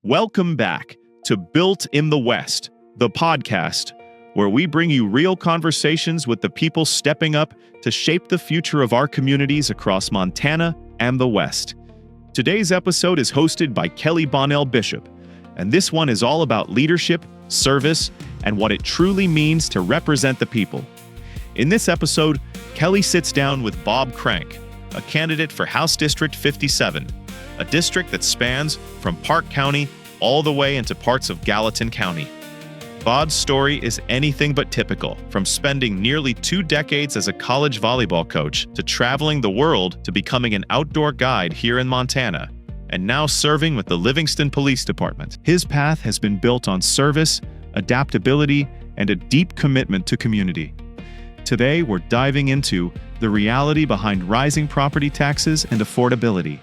Welcome back to Built in the West, the podcast where we bring you real conversations with the people stepping up to shape the future of our communities across Montana and the West. Today's episode is hosted by Kelly Bonnell Bishop, and this one is all about leadership, service, and what it truly means to represent the people. In this episode, Kelly sits down with Bob Crank, a candidate for House District 57, a district that spans from Park County all the way into parts of Gallatin County. Bob's story is anything but typical, from spending nearly 2 decades as a college volleyball coach to traveling the world to becoming an outdoor guide here in Montana, and now serving with the Livingston Police Department. His path has been built on service, adaptability, and a deep commitment to community. Today, we're diving into the reality behind rising property taxes and affordability,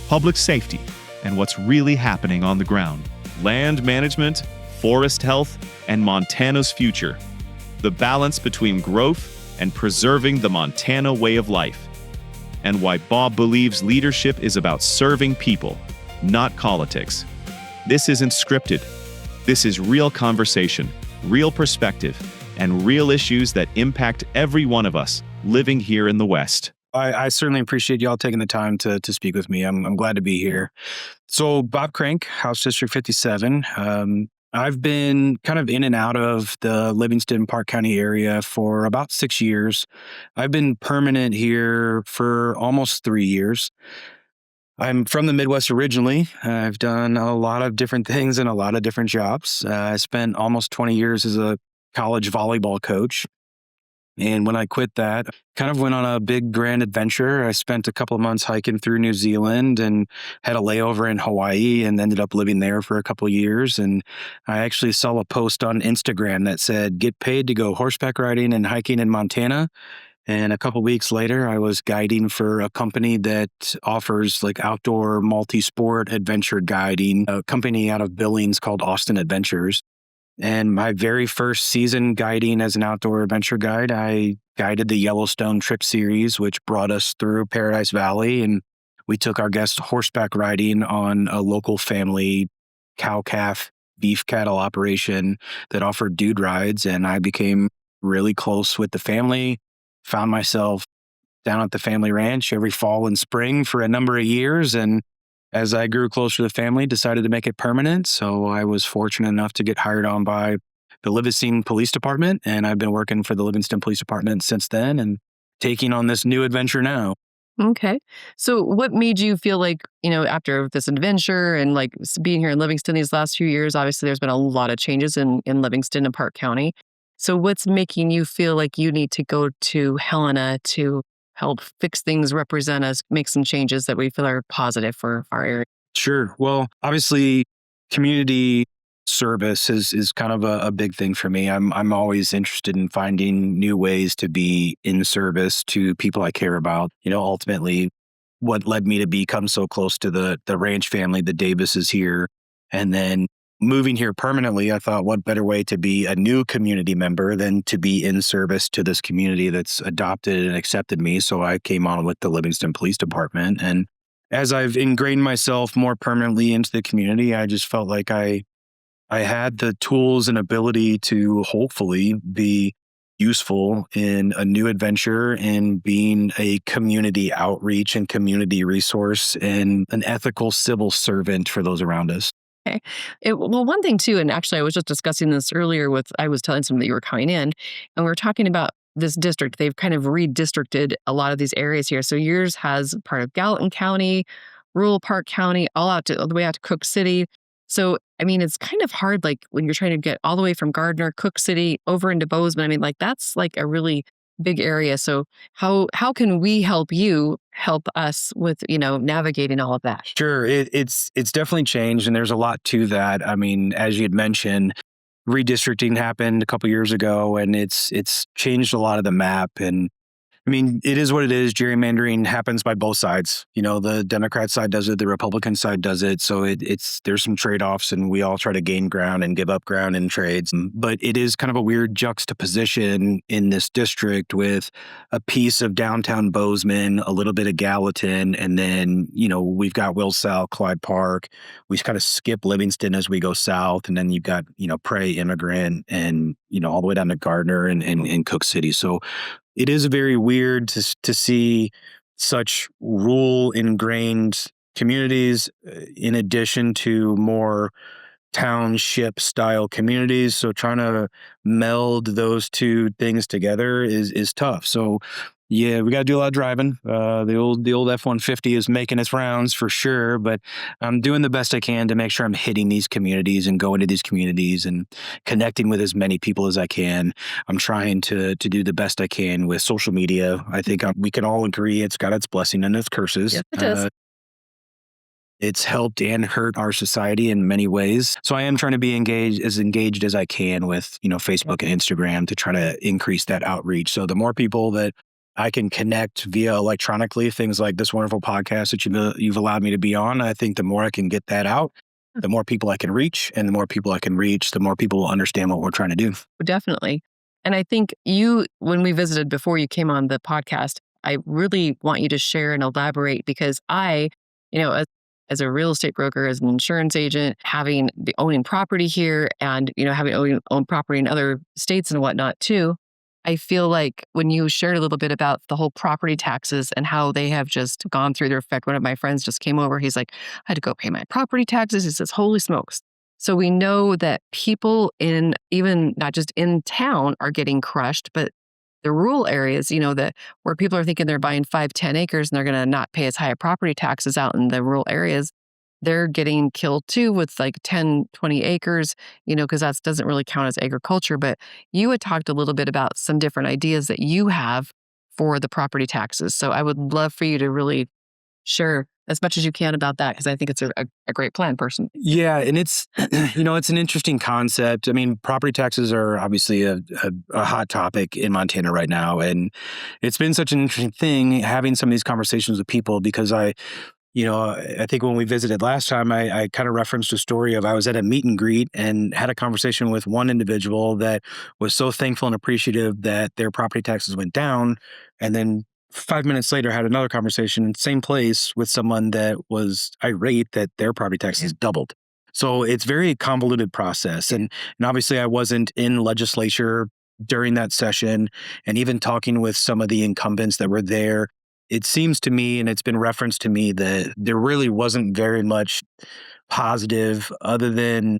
public safety, and what's really happening on the ground, land management, forest health, and Montana's future, the balance between growth and preserving the Montana way of life, and why Bob believes leadership is about serving people, not politics. This isn't scripted. This is real conversation, real perspective, and real issues that impact every one of us living here in the West. I certainly appreciate y'all taking the time to speak with me. I'm glad to be here. So Bob Crank, House District 57. I've been kind of in and out of the Livingston Park County area for about 6 years. I've been permanent here for almost 3 years. I'm from the Midwest originally. I've done a lot of different things and a lot of different jobs. I spent almost 20 years as a college volleyball coach. And when I quit that, kind of went on a big grand adventure. I spent a couple of months hiking through New Zealand and had a layover in Hawaii and ended up living there for a couple of years. And I actually saw a post on Instagram that said, "Get paid to go horseback riding and hiking in Montana." And a couple of weeks later, I was guiding for a company that offers like outdoor multi-sport adventure guiding, a company out of Billings called Austin Adventures. And my very first season guiding as an outdoor adventure guide, I guided the Yellowstone Trip Series, which brought us through Paradise Valley. And we took our guests horseback riding on a local family cow-calf beef cattle operation that offered dude rides. And I became really close with the family, found myself down at the family ranch every fall and spring for a number of years. And as I grew closer to the family, decided to make it permanent. So I was fortunate enough to get hired on by the Livingston Police Department, and I've been working for the Livingston Police Department since then and taking on this new adventure now. Okay. So what made you feel like, after this adventure and like being here in Livingston these last few years, obviously there's been a lot of changes in Livingston and Park County. So what's making you feel like you need to go to Helena to help fix things, represent us, make some changes that we feel are positive for our area? Sure. Well, obviously, community service is kind of a big thing for me. I'm always interested in finding new ways to be in service to people I care about. Ultimately, what led me to become so close to the ranch family, the Davises here, and then moving here permanently, I thought, what better way to be a new community member than to be in service to this community that's adopted and accepted me. So I came on with the Livingston Police Department. And as I've ingrained myself more permanently into the community, I just felt like I had the tools and ability to hopefully be useful in a new adventure and being a community outreach and community resource and an ethical civil servant for those around us. Okay. Well, one thing too, and actually I was just discussing this earlier I was telling someone that you were coming in, and we were talking about this district. They've kind of redistricted a lot of these areas here. So yours has part of Gallatin County, rural Park County, all the way out to Cook City. So, it's kind of hard, like when you're trying to get all the way from Gardner, Cook City, over into Bozeman. That's like a really big area. So how can we help you help us with, navigating all of that? Sure. It's definitely changed, and there's a lot to that. As you had mentioned, redistricting happened a couple years ago, and it's changed a lot of the map. And I mean, it is what it is. Gerrymandering happens by both sides. The Democrat side does it, the Republican side does it. So there's some trade-offs, and we all try to gain ground and give up ground in trades. But it is kind of a weird juxtaposition in this district with a piece of downtown Bozeman, a little bit of Gallatin, and then, we've got Wilsall, Clyde Park. We kind of skip Livingston as we go south, and then you've got, Prairie Immigrant and, all the way down to Gardner and Cook City. So it is very weird to see such rural ingrained communities in addition to more township style communities. So trying to meld those two things together is tough. So yeah, we got to do a lot of driving. The old F-150 is making its rounds for sure, but I'm doing the best I can to make sure I'm hitting these communities and going to these communities and connecting with as many people as I can. I'm trying to do the best I can with social media. I think we can all agree it's got its blessing and its curses. Yep, it does. It's helped and hurt our society in many ways. So I am trying to be engaged as I can with, Facebook and Instagram to try to increase that outreach. So the more people that I can connect via electronically, things like this wonderful podcast that you've allowed me to be on, I think the more I can get that out, the more people I can reach, and the more people I can reach, the more people will understand what we're trying to do. Definitely. And I think when we visited before you came on the podcast, I really want you to share and elaborate because as a real estate broker, as an insurance agent, owning property here and, having owned property in other states and whatnot too, I feel like when you shared a little bit about the whole property taxes and how they have just gone through their effect. One of my friends just came over. He's like, I had to go pay my property taxes. He says, holy smokes. So we know that people even not just in town are getting crushed, but the rural areas, where people are thinking they're buying 5-10 acres and they're going to not pay as high property taxes out in the rural areas. They're getting killed too with like 10, 20 acres, because that doesn't really count as agriculture. But you had talked a little bit about some different ideas that you have for the property taxes. So I would love for you to really share as much as you can about that, because I think it's a great plan, personally. Yeah, and it's, it's an interesting concept. I mean, property taxes are obviously a hot topic in Montana right now. And it's been such an interesting thing having some of these conversations with people because I think when we visited last time, I kind of referenced a story of I was at a meet and greet and had a conversation with one individual that was so thankful and appreciative that their property taxes went down. And then 5 minutes later, had another conversation in the same place with someone that was irate that their property taxes doubled. So it's a very convoluted process. And obviously I wasn't in legislature during that session. And even talking with some of the incumbents that were there, it seems to me, and it's been referenced to me, that there really wasn't very much positive other than,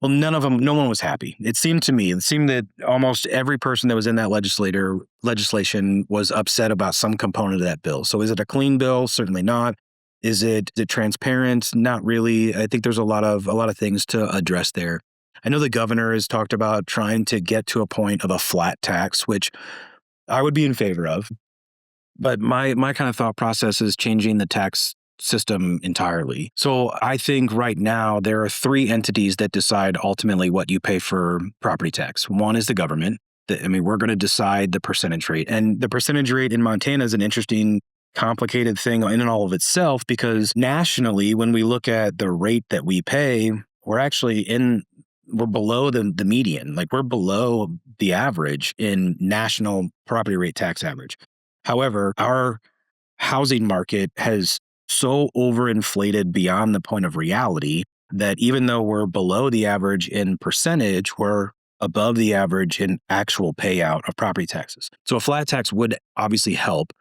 well, no one was happy. It seemed that almost every person that was in that legislation was upset about some component of that bill. So is it a clean bill? Certainly not. Is it transparent? Not really. I think there's a lot of things to address there. I know the governor has talked about trying to get to a point of a flat tax, which I would be in favor of. But my kind of thought process is changing the tax system entirely. So I think right now there are 3 entities that decide ultimately what you pay for property tax. One is the government. We're going to decide the percentage rate. And the percentage rate in Montana is an interesting, complicated thing in and all of itself, because nationally, when we look at the rate that we pay, we're below the median. Like we're below the average in national property rate tax average. However, our housing market has so overinflated beyond the point of reality that even though we're below the average in percentage, we're above the average in actual payout of property taxes. So a flat tax would obviously help.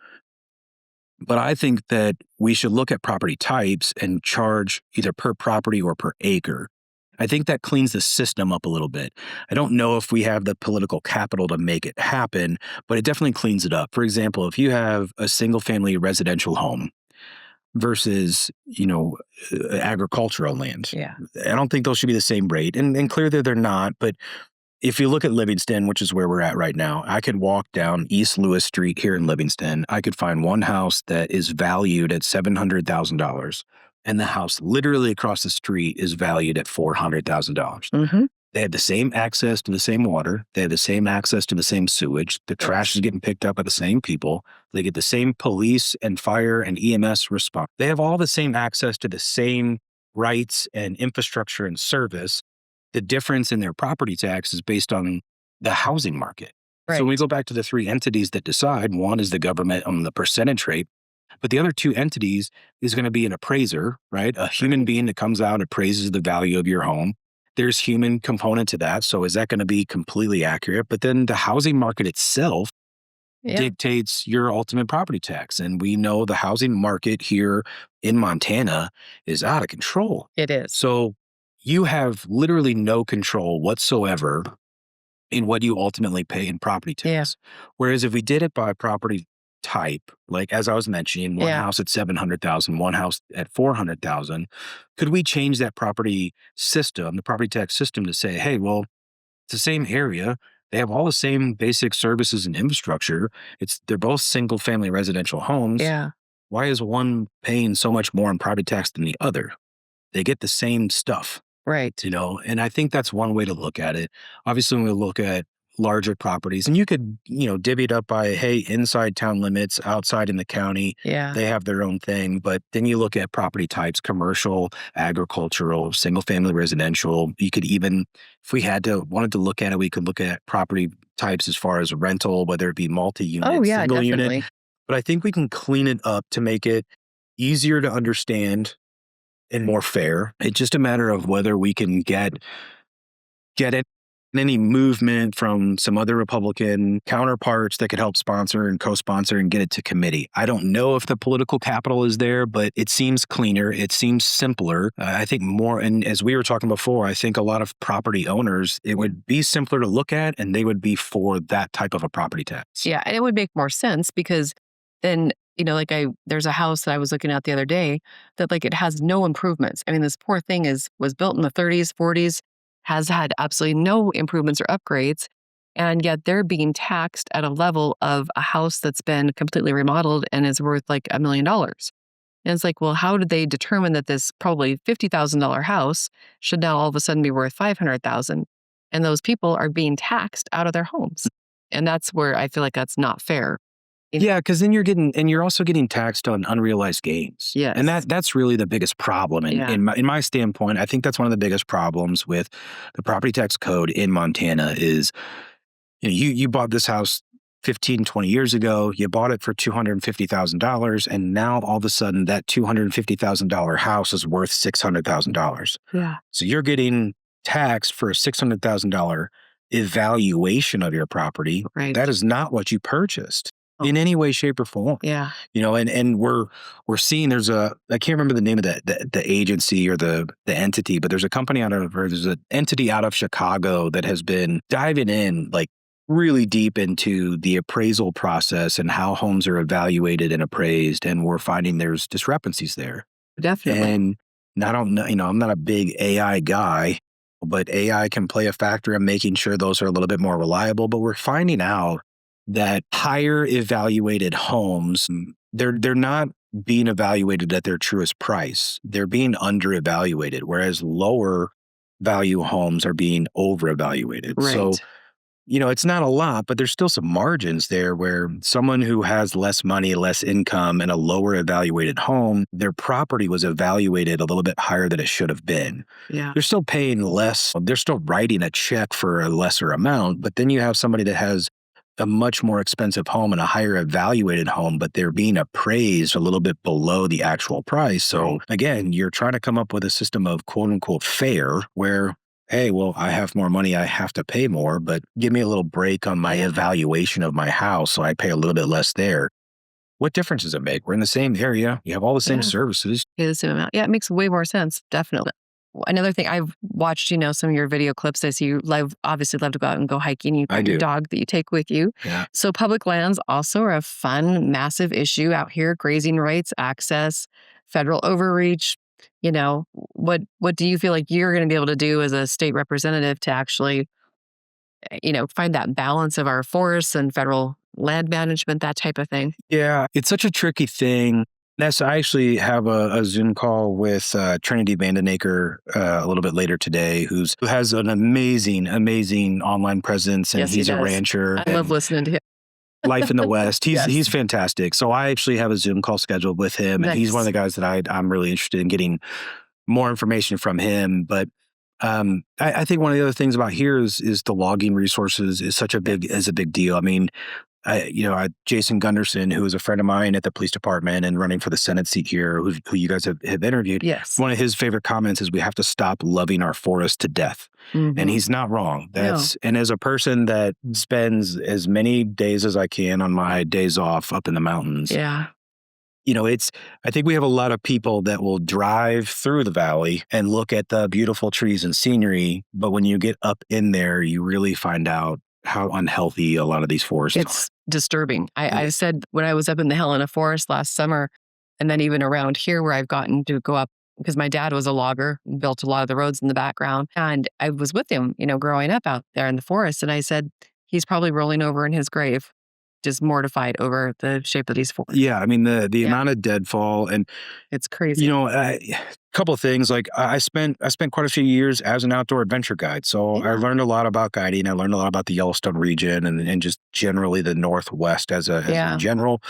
But I think that we should look at property types and charge either per property or per acre. I think that cleans the system up a little bit. I don't know if we have the political capital to make it happen, but it definitely cleans it up. For example, if you have a single family residential home versus, agricultural land, Yeah. I don't think those should be the same rate. And clearly they're not. But if you look at Livingston, which is where we're at right now, I could walk down East Lewis Street here in Livingston. I could find one house that is valued at $700,000. And the house literally across the street is valued at $400,000. Mm-hmm. They have the same access to the same water. They have the same access to the same sewage. The trash is getting picked up by the same people. They get the same police and fire and EMS response. They have all the same access to the same rights and infrastructure and service. The difference in their property tax is based on the housing market. Right. So when we go back to the three entities that decide, one is the government on the percentage rate, but the other two entities is going to be an appraiser, right? A human being that comes out and appraises the value of your home. There's human component to that. So is that going to be completely accurate? But then the housing market itself dictates your ultimate property tax. And we know the housing market here in Montana is out of control. It is. So you have literally no control whatsoever in what you ultimately pay in property tax. Whereas if we did it by property type, like as I was mentioning, one house at 700,000, one house at 400,000, could we change that property system, the property tax system, to say, hey, well, it's the same area. They have all the same basic services and infrastructure. They're both single family residential homes. Yeah. Why is one paying so much more in property tax than the other? They get the same stuff. Right. And I think that's one way to look at it. Obviously, when we look at larger properties, and you could, divvy it up by, hey, inside town limits, outside in the county, they have their own thing. But then you look at property types, commercial, agricultural, single family residential. You could even, if we wanted to look at it, we could look at property types as far as rental, whether it be multi-unit, single unit. But I think we can clean it up to make it easier to understand and more fair. It's just a matter of whether we can get it, any movement from some other Republican counterparts that could help sponsor and co-sponsor and get it to committee. I don't know if the political capital is there, but it seems cleaner. It seems simpler. I think more, and as we were talking before, I think a lot of property owners, it would be simpler to look at, and they would be for that type of a property tax. Yeah, and it would make more sense because then, there's a house that I was looking at the other day that it has no improvements. I mean, this poor thing was built in the 30s, 40s, has had absolutely no improvements or upgrades. And yet they're being taxed at a level of a house that's been completely remodeled and is worth $1 million. And it's well, how did they determine that this probably $50,000 house should now all of a sudden be worth $500,000? And those people are being taxed out of their homes. And that's where I feel that's not fair. Yeah, because then you're also getting taxed on unrealized gains. Yes. And that's really the biggest problem. In my standpoint, I think that's one of the biggest problems with the property tax code in Montana is, you bought this house 15, 20 years ago, you bought it for $250,000, and now all of a sudden that $250,000 house is worth $600,000. Yeah. So you're getting taxed for a $600,000 evaluation of your property. Right. That is not what you purchased in any way, shape, or form. Yeah. And we're seeing I can't remember the name of the agency or the entity, but there's an entity out of Chicago that has been diving in really deep into the appraisal process and how homes are evaluated and appraised. And we're finding there's discrepancies there. Definitely. And I don't know, I'm not a big AI guy, but AI can play a factor in making sure those are a little bit more reliable. But we're finding out that higher evaluated homes, they're not being evaluated at their truest price. They're being under evaluated, whereas lower value homes are being over evaluated. Right. So, it's not a lot, but there's still some margins there where someone who has less money, less income, and a lower evaluated home, their property was evaluated a little bit higher than it should have been. Yeah. They're still paying less. They're still writing a check for a lesser amount, but then you have somebody that has a much more expensive home and a higher evaluated home, but they're being appraised a little bit below the actual price. So again, you're trying to come up with a system of quote unquote fair where, hey, well, I have more money, I have to pay more, but give me a little break on my evaluation of my house so I pay a little bit less there. What difference does it make? We're in the same area. You have all the same services. The same amount. Yeah, it makes way more sense. Definitely. Another thing, I've watched, some of your video clips. I see you obviously love to go out and go hiking. You've got your dog that you take with you. Yeah. So public lands also are a fun, massive issue out here. Grazing rights, access, federal overreach. What do you feel like you're going to be able to do as a state representative to actually, find that balance of our forests and federal land management, that type of thing? Yeah, it's such a tricky thing. I actually have a Zoom call with Trinity Vandenaker a little bit later today, who has an amazing online presence, and Yes, he he's a does. rancher. I love listening to him. Life in the West. Yes. He's fantastic. So I actually have a Zoom call scheduled with him, and he's one of the guys that I'm really interested in getting more information from him. But I think one of the other things about here is the logging resources is a big deal. I mean, Jason Gunderson, who is a friend of mine at the police department and running for the Senate seat here, who you guys have interviewed. Yes. One of his favorite comments is we have to stop loving our forest to death. Mm-hmm. And he's not wrong. And as a person that spends as many days as I can on my days off up in the mountains. Yeah. I think we have a lot of people that will drive through the valley and look at the beautiful trees and scenery. But when you get up in there, you really find out how unhealthy a lot of these forests are. It's disturbing. I said when I was up in the Helena Forest last summer, and then even around here where I've gotten to go up, because my dad was a logger, built a lot of the roads in the background. And I was with him, growing up out there in the forest. And I said, he's probably rolling over in his grave, just mortified over the shape of these forests. Yeah. I mean, the amount of deadfall, and it's crazy. A couple of things. Like I spent quite a few years as an outdoor adventure guide. So I learned a lot about guiding. I learned a lot about the Yellowstone region and just generally the Northwest as in general.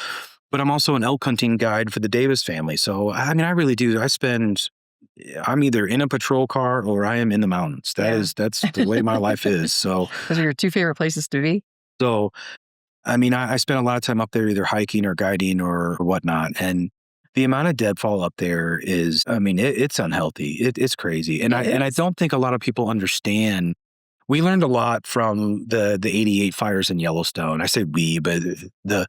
But I'm also an elk hunting guide for the Davis family. So, I mean, I really do. I'm either in a patrol car or I am in the mountains. That's the way my life is. So those are your two favorite places to be? So, I mean, I spent a lot of time up there either hiking or guiding or whatnot. And the amount of deadfall up there is, I mean, it's unhealthy. It's crazy. And I don't think a lot of people understand. We learned a lot from the 88 fires in Yellowstone. I say we, but the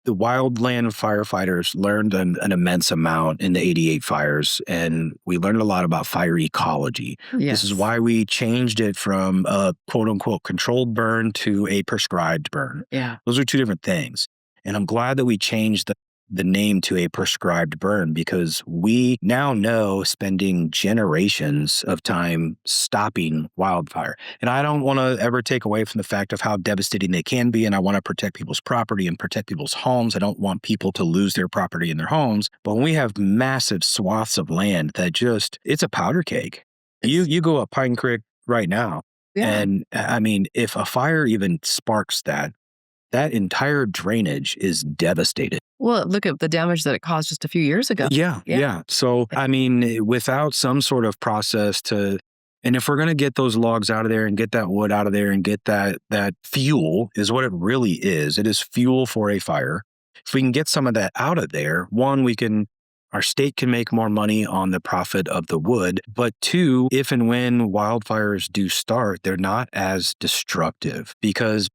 wildland firefighters learned an immense amount in the 88 fires, and we learned a lot about fire ecology. Yes. This is why we changed it from a quote unquote controlled burn to a prescribed burn. Yeah. Those are two different things. And I'm glad that we changed the name to a prescribed burn, because we now know, spending generations of time stopping wildfire. And I don't want to ever take away from the fact of how devastating they can be. And I want to protect people's property and protect people's homes. I don't want people to lose their property and their homes. But when we have massive swaths of land that it's a powder keg. You go up Pine Creek right now. Yeah. And I mean, if a fire even sparks that entire drainage is devastated. Well, look at the damage that it caused just a few years ago. Yeah. So, I mean, without some sort of process and if we're going to get those logs out of there and get that wood out of there and get that fuel, is what it really is. It is fuel for a fire. If we can get some of that out of there, one, our state can make more money on the profit of the wood. But two, if and when wildfires do start, they're not as destructive, because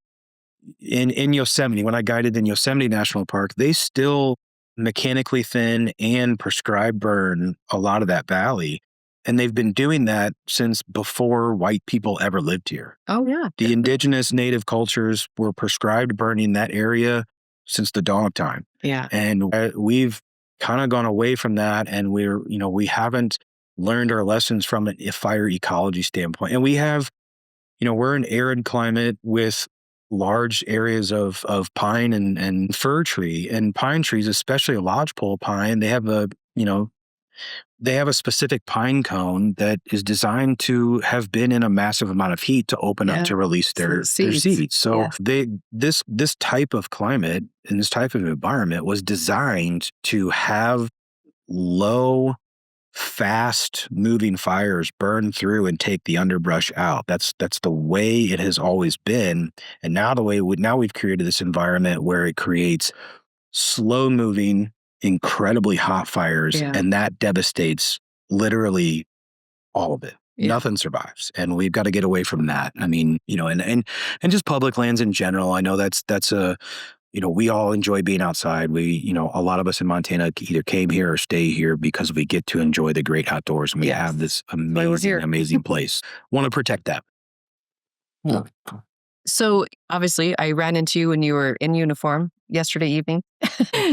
in Yosemite, when I guided in Yosemite National Park, they still mechanically thin and prescribed burn a lot of that valley. And they've been doing that since before white people ever lived here. Oh, yeah. The indigenous native cultures were prescribed burning that area since the dawn of time. Yeah. And we've kind of gone away from that. And we haven't learned our lessons from a fire ecology standpoint. And we have, we're an arid climate with large areas of pine and fir tree, and pine trees, especially a lodgepole pine. They have a specific pine cone that is designed to have been in a massive amount of heat to open up to release their seeds. So this type of climate and this type of environment was designed to have low, fast moving fires burn through and take the underbrush out. That's the way it has always been. And now we've created this environment where it creates slow moving, incredibly hot fires, and that devastates literally all of it. Yeah. Nothing survives. And we've got to get away from that. I mean, and just public lands in general. I know that's we all enjoy being outside. A lot of us in Montana either came here or stay here because we get to enjoy the great outdoors, and we have this amazing place. Want to protect that. Yeah. So obviously, I ran into you when you were in uniform yesterday evening.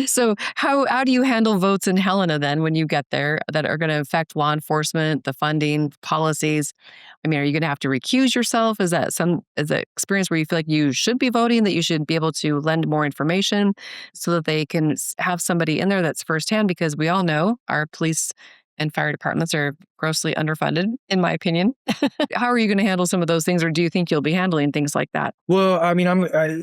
So how do you handle votes in Helena then when you get there that are going to affect law enforcement, the funding, policies? I mean, are you going to have to recuse yourself? Is that experience where you feel like you should be voting, that you should be able to lend more information so that they can have somebody in there that's firsthand? Because we all know our police and fire departments are grossly underfunded, in my opinion. How are you going to handle some of those things, or do you think you'll be handling things like that? Well, I mean,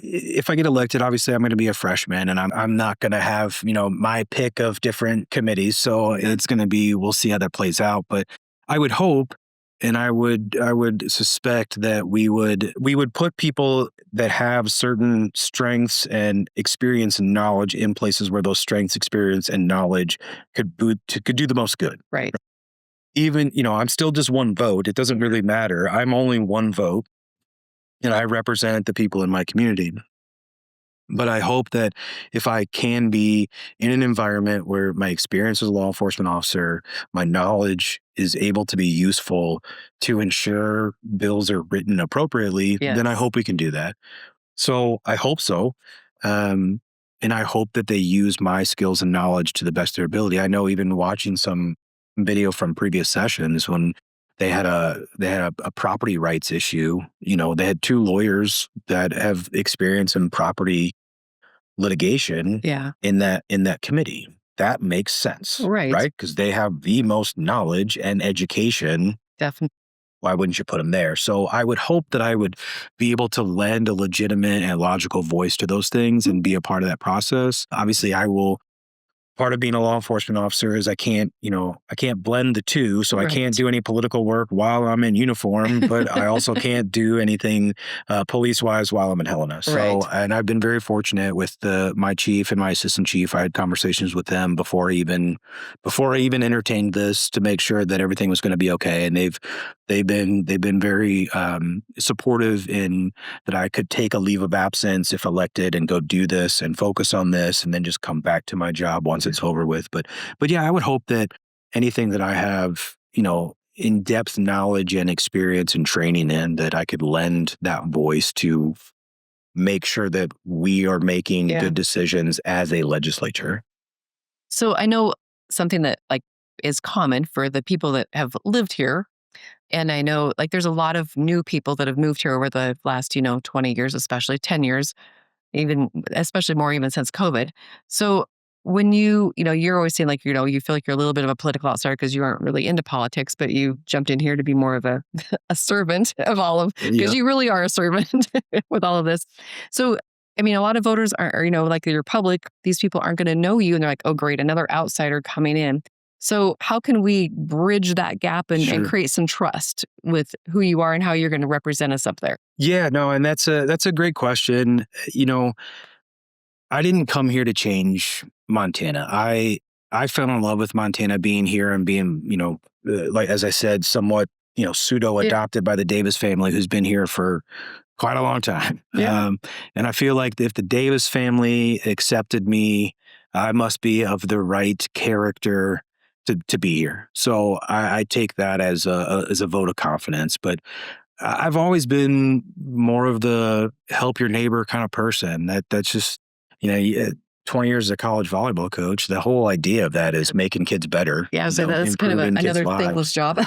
if I get elected, obviously I'm going to be a freshman, and I'm not going to have my pick of different committees. So it's going to be, we'll see how that plays out. But I would hope, and I would suspect that we would put people that have certain strengths and experience and knowledge in places where those strengths, experience, and knowledge could do the most good. Right. Even, I'm still just one vote. It doesn't really matter. I'm only one vote, and I represent the people in my community. But I hope that if I can be in an environment where my experience as a law enforcement officer, my knowledge is able to be useful to ensure bills are written appropriately, then I hope we can do that. So I hope so. And I hope that they use my skills and knowledge to the best of their ability. I know, even watching some video from previous sessions, when they had a property rights issue. They had two lawyers that have experience in property litigation in that committee. That makes sense. Right? Because they have the most knowledge and education. Definitely. Why wouldn't you put them there? So I would hope that I would be able to lend a legitimate and logical voice to those things and be a part of that process. Obviously, part of being a law enforcement officer is I can't blend the two. So I can't do any political work while I'm in uniform, but I also can't do anything police-wise while I'm in Helena. So, and I've been very fortunate with my chief and my assistant chief. I had conversations with them before I even entertained this to make sure that everything was going to be okay. And they've been very supportive in that I could take a leave of absence if elected and go do this and focus on this and then just come back to my job once it's over with. But yeah, I would hope that anything that I have, in-depth knowledge and experience and training in, that I could lend that voice to make sure that we are making good decisions as a legislature. So I know something that is common for the people that have lived here. And I know there's a lot of new people that have moved here over the last, 20 years, especially 10 years, especially more even since COVID. So when you're always saying you feel like you're a little bit of a political outsider because you aren't really into politics, but you jumped in here to be more of a servant of all of, because you really are a servant with all of this. So, I mean, a lot of voters are your public, these people aren't going to know you, and they're like, oh, great, another outsider coming in. So how can we bridge that gap and create some trust with who you are and how you're going to represent us up there? Yeah, no, and that's a great question. I didn't come here to change Montana. I fell in love with Montana being here and being, as I said, somewhat, pseudo adopted by the Davis family, who's been here for quite a long time. And I feel like if the Davis family accepted me, I must be of the right character to be here. So I take that as a vote of confidence. But I've always been more of the help your neighbor kind of person. That's just, 20 years as a college volleyball coach, the whole idea of that is making kids better. Yeah, so that's kind of another thankless job.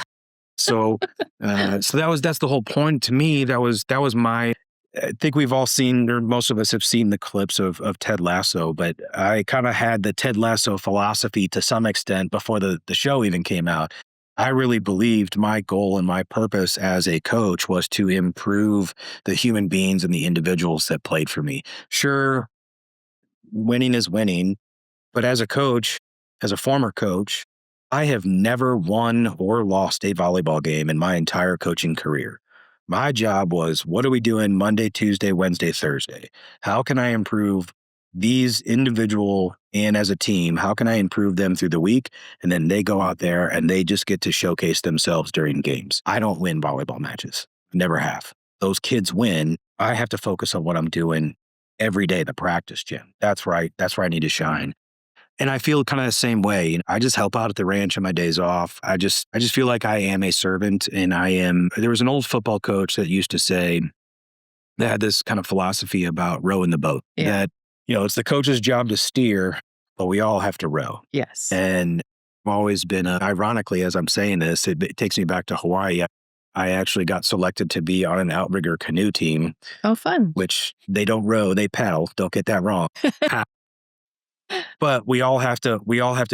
So that's the whole point to me. That was my, I think we've all seen, or most of us have seen, the clips of Ted Lasso, but I kind of had the Ted Lasso philosophy to some extent before the show even came out. I really believed my goal and my purpose as a coach was to improve the human beings and the individuals that played for me. Sure, winning is winning, but as a coach, as a former coach, I have never won or lost a volleyball game in my entire coaching career. My job was, what are we doing Monday, Tuesday, Wednesday, Thursday? How can I improve these individual and as a team? How can I improve them through the week? And then they go out there and they just get to showcase themselves during games. I don't win volleyball matches. Never have. Those kids win. I have to focus on what I'm doing every day, the practice gym. That's where I need to shine. And I feel kind of the same way. I just help out at the ranch on my days off. I just feel like I am a servant, and there was an old football coach that used to say, they had this kind of philosophy about rowing the boat. Yeah. That, it's the coach's job to steer, but we all have to row. Yes. And I've always been, ironically, as I'm saying this, it takes me back to Hawaii. I actually got selected to be on an outrigger canoe team. Oh, fun. Which they don't row, they paddle. Don't get that wrong. But we all have to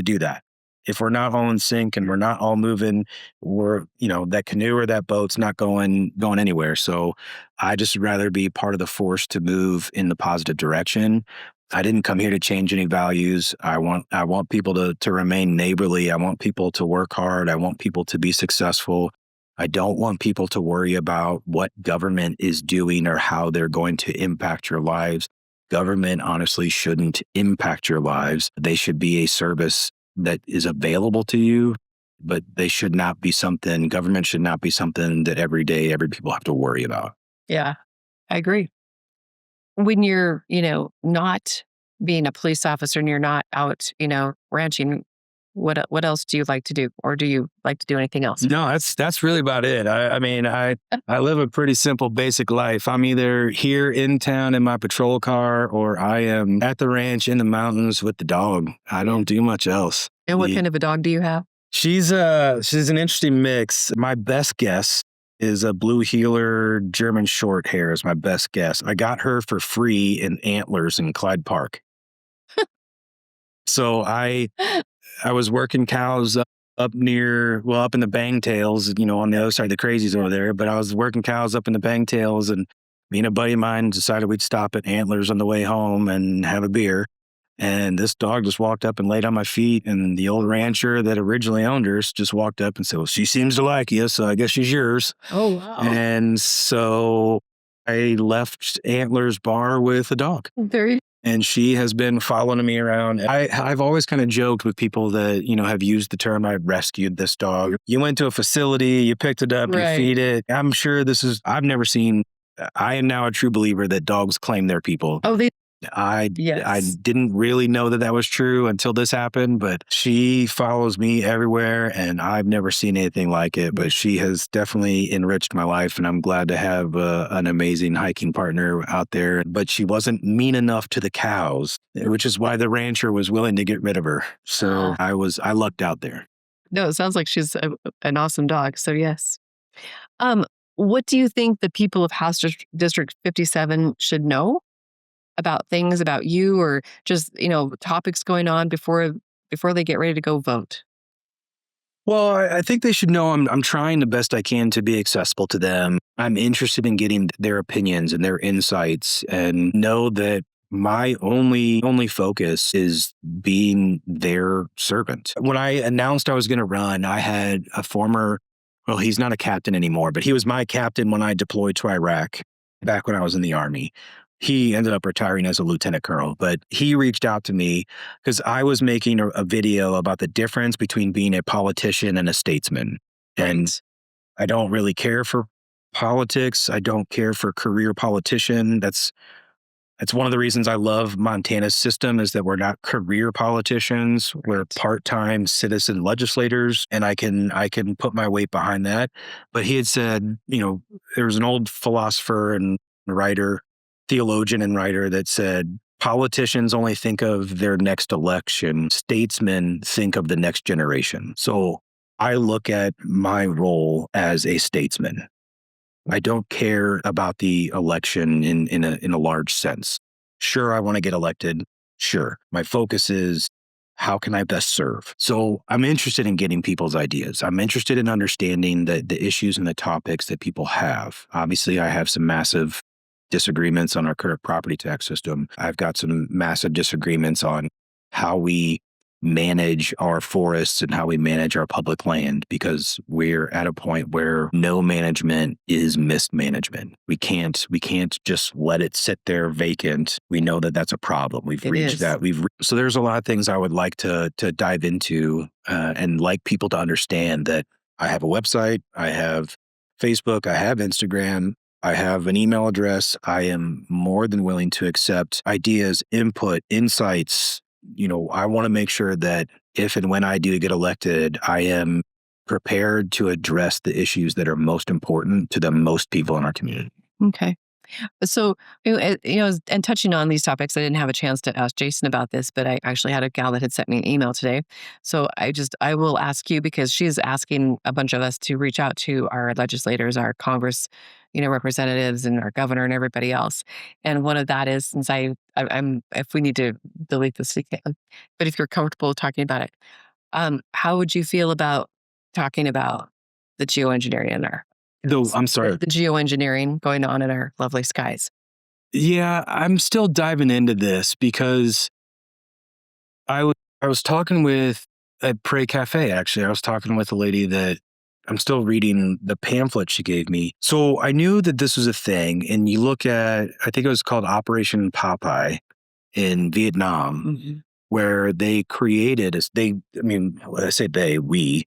do that. If we're not all in sync and we're not all moving, that canoe or that boat's not going anywhere. So I just rather be part of the force to move in the positive direction. I didn't come here to change any values. I want people to remain neighborly. I want people to work hard. I want people to be successful. I don't want people to worry about what government is doing or how they're going to impact your lives. Government honestly shouldn't impact your lives. They should be a service that is available to you, but government should not be something that every people have to worry about. Yeah, I agree. When you're, not being a police officer and you're not out, ranching, what else do you like to do? Or do you like to do anything else? No, that's really about it. I live a pretty simple, basic life. I'm either here in town in my patrol car or I am at the ranch in the mountains with the dog. I don't do much else. And what kind of a dog do you have? She's an interesting mix. My best guess is a blue heeler German short hair is my best guess. I got her for free in Antlers in Clyde Park. So I was working cows up in the Bangtails, on the other side of the Crazies over there. But I was working cows up in the Bangtails, and me and a buddy of mine decided we'd stop at Antlers on the way home and have a beer. And this dog just walked up and laid on my feet. And the old rancher that originally owned her just walked up and said, "Well, she seems to like you, so I guess she's yours." Oh, wow. And so I left Antlers Bar with a dog. And she has been following me around. I've always kind of joked with people that, have used the term, I rescued this dog. You went to a facility, you picked it up, Right. You feed it. I'm sure I am now a true believer that dogs claim their people. Oh, I yes. didn't really know that was true until this happened, but she follows me everywhere and I've never seen anything like it, but she has definitely enriched my life and I'm glad to have an amazing hiking partner out there. But she wasn't mean enough to the cows, which is why the rancher was willing to get rid of her. So I lucked out there. No, it sounds like she's an awesome dog. So yes. What do you think the people of House District 57 should know about things about you or just, topics going on before they get ready to go vote? Well, I think they should know I'm trying the best I can to be accessible to them. I'm interested in getting their opinions and their insights and know that my only focus is being their servant. When I announced I was going to run, I had a he's not a captain anymore, but he was my captain when I deployed to Iraq back when I was in the Army. He ended up retiring as a lieutenant colonel, but he reached out to me because I was making a video about the difference between being a politician and a statesman. And I don't really care for politics. I don't care for career politician. That's one of the reasons I love Montana's system is that we're not career politicians. We're part-time citizen legislators, and I can put my weight behind that. But he had said, there was an old philosopher and theologian and writer that said, politicians only think of their next election. Statesmen think of the next generation. So I look at my role as a statesman. I don't care about the election in a large sense. Sure, I want to get elected. Sure. My focus is how can I best serve? So I'm interested in getting people's ideas. I'm interested in understanding the issues and the topics that people have. Obviously, I have some massive disagreements on our current property tax system. I've got some massive disagreements on how we manage our forests and how we manage our public land because we're at a point where no management is mismanagement. We can't just let it sit there vacant. We know that that's a problem. We've reached that. So there's a lot of things I would like to dive into and like people to understand that I have a website, I have Facebook, I have Instagram, I have an email address. I am more than willing to accept ideas, input, insights. I want to make sure that if and when I do get elected, I am prepared to address the issues that are most important to the most people in our community. Okay. So, and touching on these topics, I didn't have a chance to ask Jason about this, but I actually had a gal that had sent me an email today. So I will ask you because she's asking a bunch of us to reach out to our legislators, our Congress, representatives and our governor and everybody else. And one of that is, since I'm, if we need to delete this, we can. But if you're comfortable talking about it, how would you feel about talking about the geoengineering in our I'm sorry. the geoengineering going on in our lovely skies? Yeah, I'm still diving into this because I was talking with at Prey Cafe, actually. I was talking with a lady that I'm still reading the pamphlet she gave me. So I knew that this was a thing. And you look at, I think it was called Operation Popeye in Vietnam, where they created, when I say they, we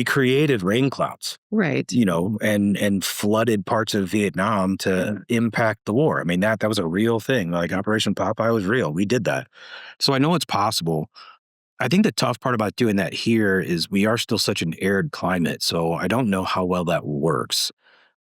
created rain clouds, Right. and flooded parts of Vietnam to impact the war. I mean, that was a real thing. Like Operation Popeye was real. We did that. So I know it's possible. I think the tough part about doing that here is we are still such an arid climate. So I don't know how well that works.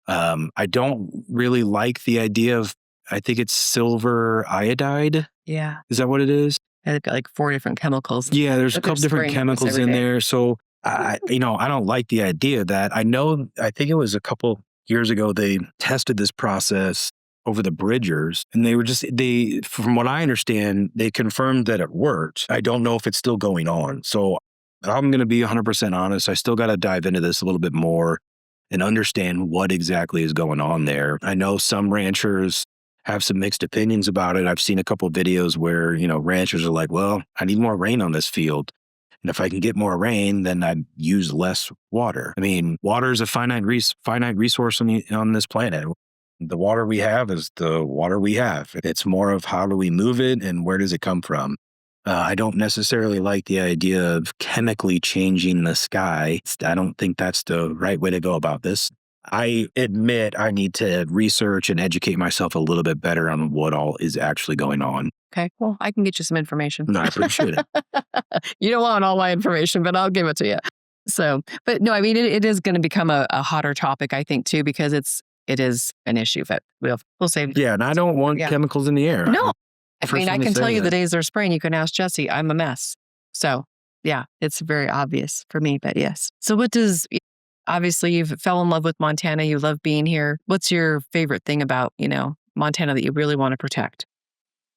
I don't really like the idea of, I think it's silver iodide. Yeah. Is that what it is? And they've got like 4 different chemicals. Yeah, there's a But they're couple different spraying chemicals every in day. there. So I don't like the idea of that. I think it was a couple years ago, they tested this process over the Bridgers, and from what I understand, they confirmed that it worked. I don't know if it's still going on. So I'm going to be 100% honest. I still got to dive into this a little bit more and understand what exactly is going on there. I know some ranchers have some mixed opinions about it. I've seen a couple of videos where, ranchers are like, well, I need more rain on this field. And if I can get more rain, then I'd use less water. I mean, water is a finite resource on this planet. The water we have is the water we have. It's more of how do we move it and where does it come from? I don't necessarily like the idea of chemically changing the sky. I don't think that's the right way to go about this. I admit I need to research and educate myself a little bit better on what all is actually going on. Okay. Well, I can get you some information. No, I appreciate it. You don't want all my information, but I'll give it to you. So, but no, I mean, it is going to become a hotter topic, I think, too, because it is an issue. But we'll save. Yeah, and I don't want chemicals in the air. No. I mean, I can tell you that. the days they're spraying. You can ask Jesse. I'm a mess. So, yeah, it's very obvious for me, but yes. So obviously you fell in love with Montana. You love being here. What's your favorite thing about, Montana that you really want to protect?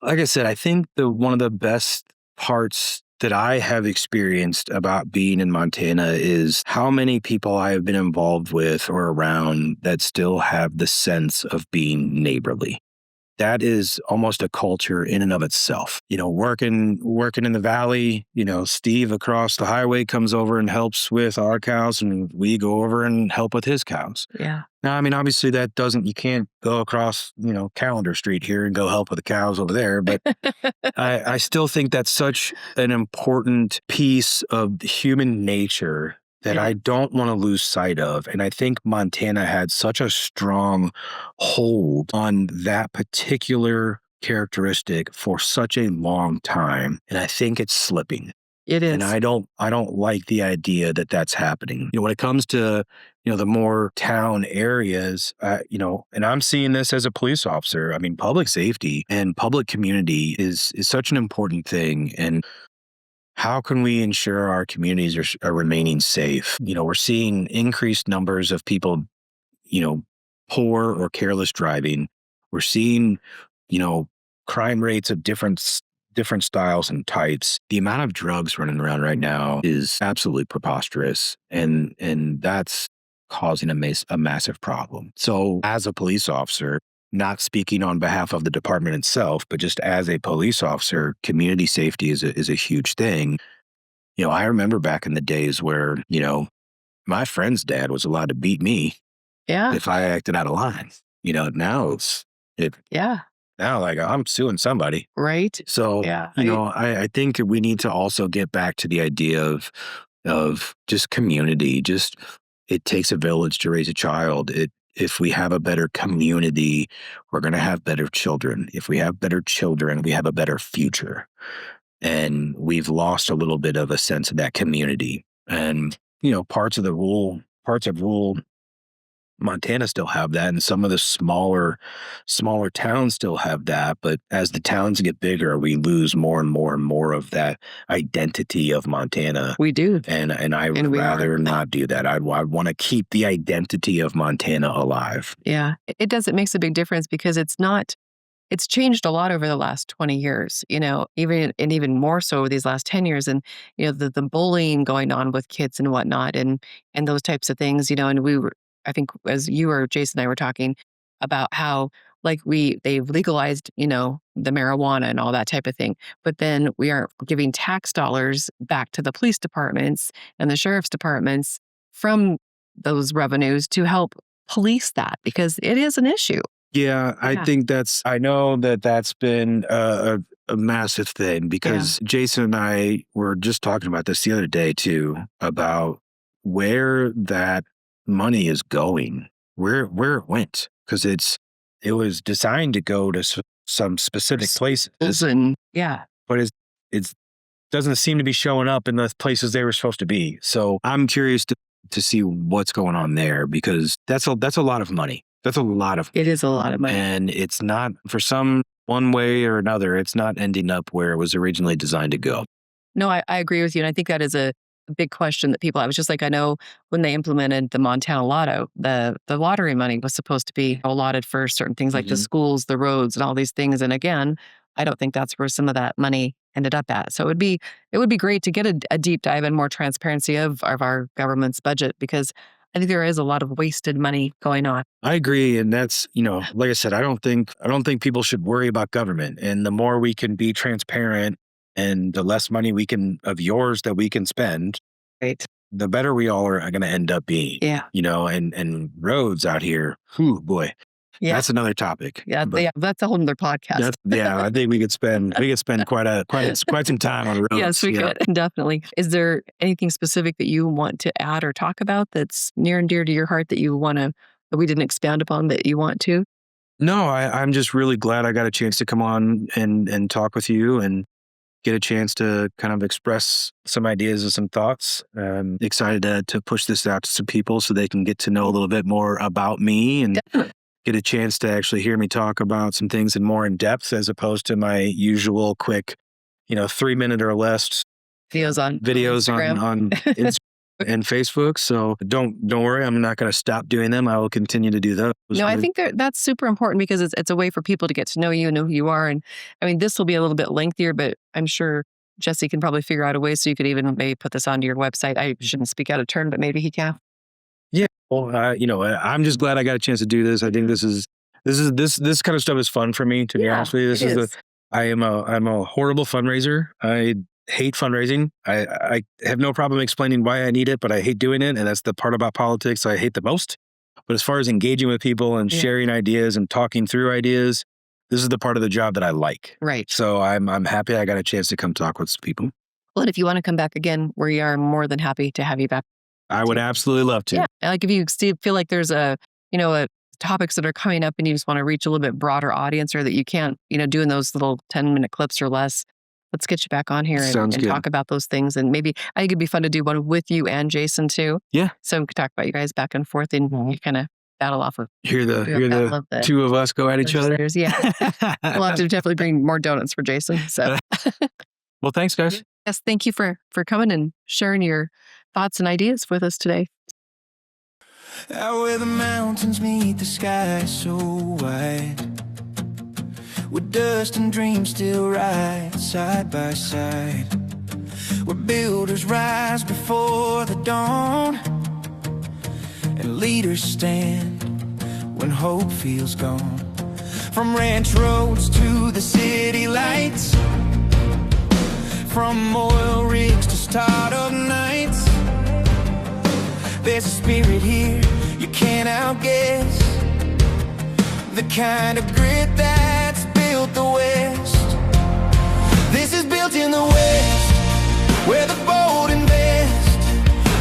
Like I said, I think one of the best parts that I have experienced about being in Montana is how many people I have been involved with or around that still have the sense of being neighborly. That is almost a culture in and of itself. Working in the valley, Steve across the highway comes over and helps with our cows, and we go over and help with his cows. Yeah. Now, I mean, obviously you can't go across, Calendar Street here and go help with the cows over there. But I still think that's such an important piece of human nature that I don't want to lose sight of. And I think Montana had such a strong hold on that particular characteristic for such a long time. And I think it's slipping. It is. And I don't like the idea that that's happening. When it comes to, the more town areas, and I'm seeing this as a police officer. I mean, public safety and public community is such an important thing. And how can we ensure our communities are remaining safe? We're seeing increased numbers of people, poor or careless driving. We're seeing, crime rates of different styles and types. The amount of drugs running around right now is absolutely preposterous. And that's causing a massive problem. So as a police officer, not speaking on behalf of the department itself, but just as a police officer, community safety is a huge thing. I remember back in the days where, my friend's dad was allowed to beat me if I acted out of line. Now now like I'm suing somebody. Right. So, I think we need to also get back to the idea of just community. Just it takes a village to raise a child. If we have a better community, we're going to have better children. If we have better children, we have a better future. And we've lost a little bit of a sense of that community. And, parts of rural Montana still have that, and some of the smaller towns still have that. But as the towns get bigger, we lose more and more and more of that identity of Montana. We do. And I would rather not do that. I'd want to keep the identity of Montana alive. Yeah, it does. It makes a big difference because it's changed a lot over the last 20 years, even more so over these last 10 years. And, the bullying going on with kids and whatnot and those types of things, and I think as you or Jason and I were talking about how they've legalized, the marijuana and all that type of thing, but then we aren't giving tax dollars back to the police departments and the sheriff's departments from those revenues to help police that because it is an issue. Yeah, I think I know that's been a massive thing because Jason and I were just talking about this the other day too, about where that money is going, where it went, because it was designed to go to some specific places. But it doesn't seem to be showing up in the places they were supposed to be. So I'm curious to see what's going on there because that's a lot of money. It is a lot of money. And it's not, for some one way or another, it's not ending up where it was originally designed to go. No, I agree with you. And I think that is a big question that people have. It's just like, I know when they implemented the Montana Lotto, the lottery money was supposed to be allotted for certain things like the schools, the roads, and all these things. And again, I don't think that's where some of that money ended up at. So it would be great to get a deep dive and more transparency of our government's budget because I think there is a lot of wasted money going on. I agree. And that's, like I said, I don't think people should worry about government. And the more we can be transparent and the less money of yours that we can spend, right, the better we all are going to end up being. Yeah. And roads out here, boy. Yeah. That's another topic. Yeah, that's a whole other podcast. I think we could spend quite some time on roads. Yes, we could, definitely. Is there anything specific that you want to add or talk about that's near and dear to your heart that we didn't expound upon that you want to? No, I'm just really glad I got a chance to come on and talk with you and get a chance to kind of express some ideas and some thoughts. I'm excited to push this out to some people so they can get to know a little bit more about me and definitely get a chance to actually hear me talk about some things in more in depth as opposed to my usual quick, 3-minute or less videos on Instagram and Facebook. So don't worry, I'm not going to stop doing them. I will continue to do those. No, I think that's super important because it's a way for people to get to know you and know who you are. And I mean, this will be a little bit lengthier, but I'm sure Jesse can probably figure out a way so you could even maybe put this onto your website. I shouldn't speak out of turn, but maybe he can. Yeah. Well, I'm just glad I got a chance to do this. I think this kind of stuff is fun for me, to be honest with you. I'm a horrible fundraiser. I hate fundraising. I have no problem explaining why I need it, but I hate doing it. And that's the part about politics I hate the most. But as far as engaging with people and sharing ideas and talking through ideas, this is the part of the job that I like. Right. So I'm happy I got a chance to come talk with some people. Well, and if you want to come back again, we are more than happy to have you back. I would absolutely love to. Yeah. Like if you feel like there's topics that are coming up and you just want to reach a little bit broader audience or that you can't, doing those little 10-minute clips or less, let's get you back on here and talk about those things. And maybe I think it'd be fun to do one with you and Jason too. Yeah. So we could talk about you guys back and forth and you kind of battle off of. Hear the two of us go at each other. Yeah. We'll have to definitely bring more donuts for Jason. So. Well, thanks guys. Yes. Thank you for coming and sharing your thoughts and ideas with us today. Out where the mountains meet the sky so wide, where dust and dreams still ride side by side, where builders rise before the dawn and leaders stand when hope feels gone. From ranch roads to the city lights, from oil rigs to start-up nights, there's a spirit here you can't outguess, the kind of grit that's built the West. This is built in the West, where the bold invest,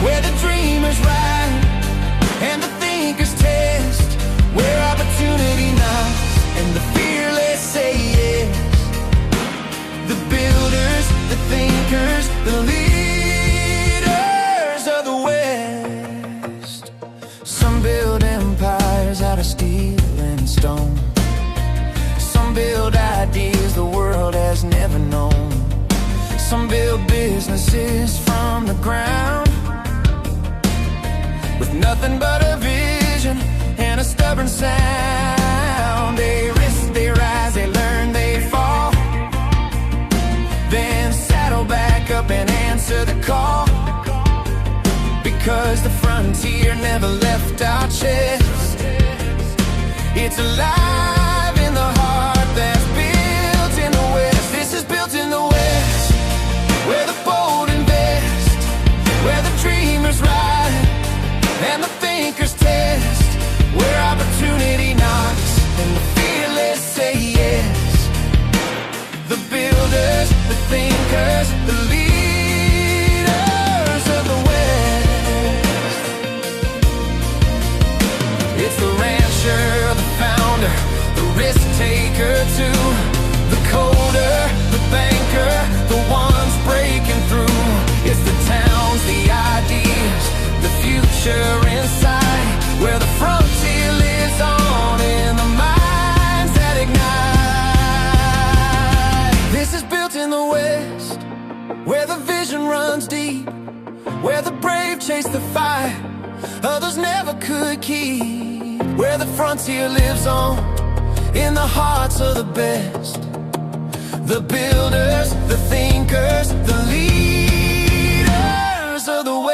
where the dreamers ride and the thinkers test, where opportunity knocks and the fearless say yes. The builders, the thinkers, the leaders of the West. Some build empires steel and stone. Some build ideas the world has never known. Some build businesses from the ground, with nothing but a vision and a stubborn sound. They risk, they rise, they learn, they fall, then saddle back up and answer the call. Because the frontier never left our chest. It's alive in the heart that's built in the West. This is built in the West, where the bold invest, where the dreamers ride and the thinkers test, where opportunity knocks and the fearless say yes. The builders, the thinkers, the leaders of the West. It's the rancher, the founder, the risk taker too, the coder, the banker, the ones breaking through. It's the towns, the ideas, the future inside, where the frontier lives on in the minds that ignite. This is built in the West, where the vision runs deep, where the brave chase the fire others never could keep, where the frontier lives on in the hearts of the best. The builders, the thinkers, the leaders of the West.